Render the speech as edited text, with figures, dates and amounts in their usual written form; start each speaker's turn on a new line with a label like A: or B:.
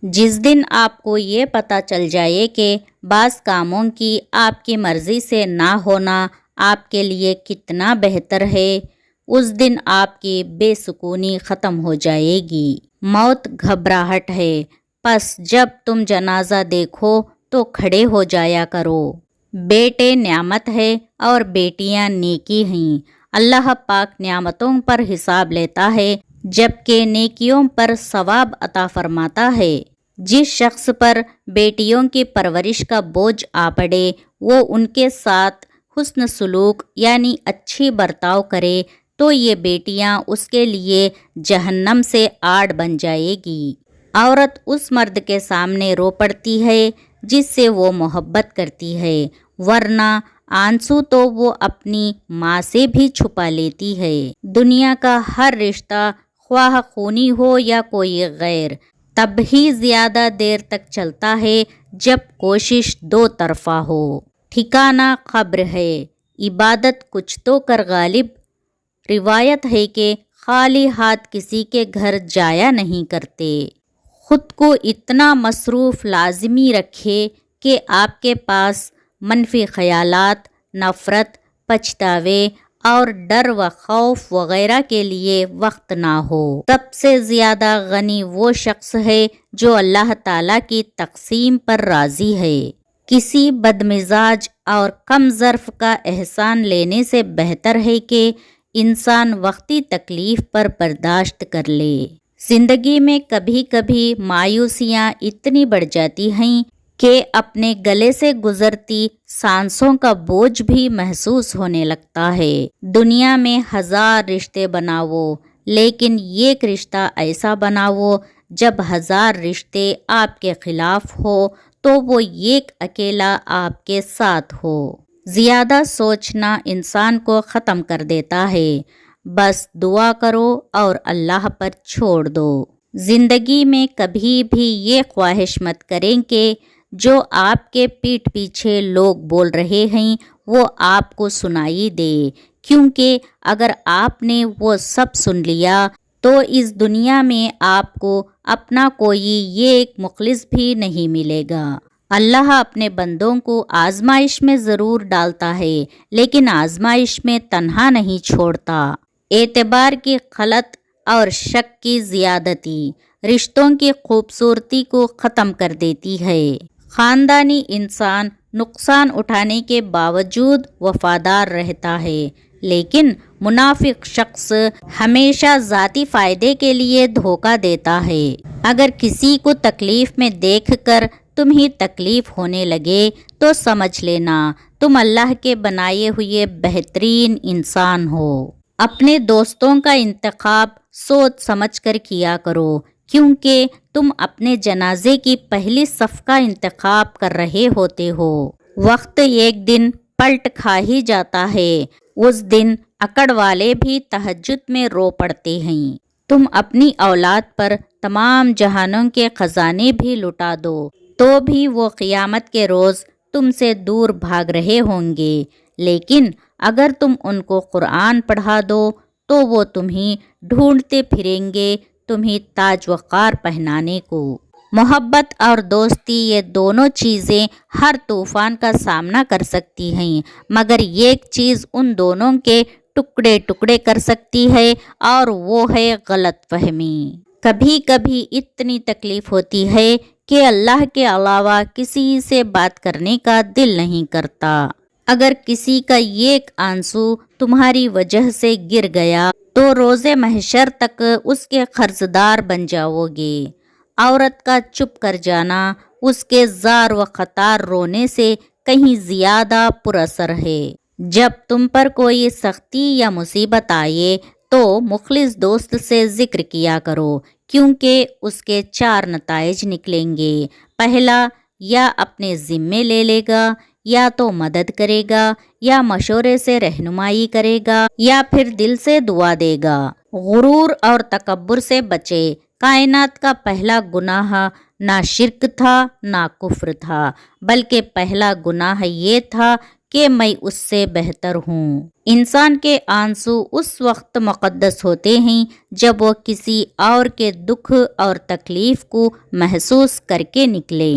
A: جس دن آپ کو یہ پتہ چل جائے کہ بعض کاموں کی آپ کی مرضی سے نہ ہونا آپ کے لیے کتنا بہتر ہے، اس دن آپ کی بے سکونی ختم ہو جائے گی۔ موت گھبراہٹ ہے، پس جب تم جنازہ دیکھو تو کھڑے ہو جایا کرو۔ بیٹے نعمت ہے اور بیٹیاں نیکی ہیں۔ اللہ پاک نعمتوں پر حساب لیتا ہے جبکہ نیکیوں پر ثواب عطا فرماتا ہے۔ جس شخص پر بیٹیوں کی پرورش کا بوجھ آ پڑے وہ ان کے ساتھ حسن سلوک یعنی اچھی برتاؤ کرے تو یہ بیٹیاں اس کے لیے جہنم سے آڑ بن جائے گی۔ عورت اس مرد کے سامنے رو پڑتی ہے جس سے وہ محبت کرتی ہے، ورنہ آنسو تو وہ اپنی ماں سے بھی چھپا لیتی ہے۔ دنیا کا ہر رشتہ خواہ خونی ہو یا کوئی غیر تب ہی زیادہ دیر تک چلتا ہے جب کوشش دو طرفہ ہو۔ ٹھکانہ قبر ہے، عبادت کچھ تو کر غالب۔ روایت ہے کہ خالی ہاتھ کسی کے گھر جایا نہیں کرتے۔ خود کو اتنا مصروف لازمی رکھے کہ آپ کے پاس منفی خیالات، نفرت، پچھتاوے اور ڈر و خوف وغیرہ کے لیے وقت نہ ہو۔ سب سے زیادہ غنی وہ شخص ہے جو اللہ تعالیٰ کی تقسیم پر راضی ہے۔ کسی بدمزاج اور کم ظرف کا احسان لینے سے بہتر ہے کہ انسان وقتی تکلیف پر برداشت کر لے۔ زندگی میں کبھی کبھی مایوسیاں اتنی بڑھ جاتی ہیں کہ اپنے گلے سے گزرتی سانسوں کا بوجھ بھی محسوس ہونے لگتا ہے۔ دنیا میں 1000 رشتے بناؤ لیکن ایک رشتہ ایسا بناؤ جب 1000 رشتے آپ کے خلاف ہو تو وہ ایک اکیلا آپ کے ساتھ ہو۔ زیادہ سوچنا انسان کو ختم کر دیتا ہے، بس دعا کرو اور اللہ پر چھوڑ دو۔ زندگی میں کبھی بھی یہ خواہش مت کریں کہ جو آپ کے پیٹھ پیچھے لوگ بول رہے ہیں وہ آپ کو سنائی دے، کیونکہ اگر آپ نے وہ سب سن لیا تو اس دنیا میں آپ کو اپنا کوئی ایک مخلص بھی نہیں ملے گا۔ اللہ اپنے بندوں کو آزمائش میں ضرور ڈالتا ہے لیکن آزمائش میں تنہا نہیں چھوڑتا۔ اعتبار کی خلط اور شک کی زیادتی رشتوں کی خوبصورتی کو ختم کر دیتی ہے۔ خاندانی انسان نقصان اٹھانے کے باوجود وفادار رہتا ہے، لیکن منافق شخص ہمیشہ ذاتی فائدے کے لیے دھوکہ دیتا ہے۔ اگر کسی کو تکلیف میں دیکھ کر تمہیں تکلیف ہونے لگے تو سمجھ لینا تم اللہ کے بنائے ہوئے بہترین انسان ہو۔ اپنے دوستوں کا انتخاب سوچ سمجھ کر کیا کرو، کیونکہ تم اپنے جنازے کی پہلی صف کا انتخاب کر رہے ہوتے ہو۔ وقت ایک دن پلٹ کھا ہی جاتا ہے، اس دن اکڑ والے بھی تہجد میں رو پڑتے ہیں۔ تم اپنی اولاد پر تمام جہانوں کے خزانے بھی لٹا دو تو بھی وہ قیامت کے روز تم سے دور بھاگ رہے ہوں گے، لیکن اگر تم ان کو قرآن پڑھا دو تو وہ تمہیں ڈھونڈتے پھریں گے تمہیں تاج وقار پہنانے کو۔ محبت اور دوستی یہ دونوں چیزیں ہر طوفان کا سامنا کر سکتی ہیں، مگر ایک چیز ان دونوں کے ٹکڑے ٹکڑے کر سکتی ہے اور وہ ہے غلط فہمی۔ کبھی کبھی اتنی تکلیف ہوتی ہے کہ اللہ کے علاوہ کسی سے بات کرنے کا دل نہیں کرتا۔ اگر کسی کا ایک آنسو تمہاری وجہ سے گر گیا تو روز محشر تک اس کے قرضدار بن جاؤ گے۔ عورت کا چپ کر جانا اس کے زار و خطار رونے سے کہیں زیادہ پر اثر ہے۔ جب تم پر کوئی سختی یا مصیبت آئے تو مخلص دوست سے ذکر کیا کرو، کیونکہ اس کے 4 نتائج نکلیں گے۔ پہلا، یا اپنے ذمے لے لے گا، یا تو مدد کرے گا، یا مشورے سے رہنمائی کرے گا، یا پھر دل سے دعا دے گا۔ غرور اور تکبر سے بچے۔ کائنات کا پہلا گناہ نہ شرک تھا نہ کفر تھا، بلکہ پہلا گناہ یہ تھا کہ میں اس سے بہتر ہوں۔ انسان کے آنسو اس وقت مقدس ہوتے ہیں جب وہ کسی اور کے دکھ اور تکلیف کو محسوس کر کے نکلے۔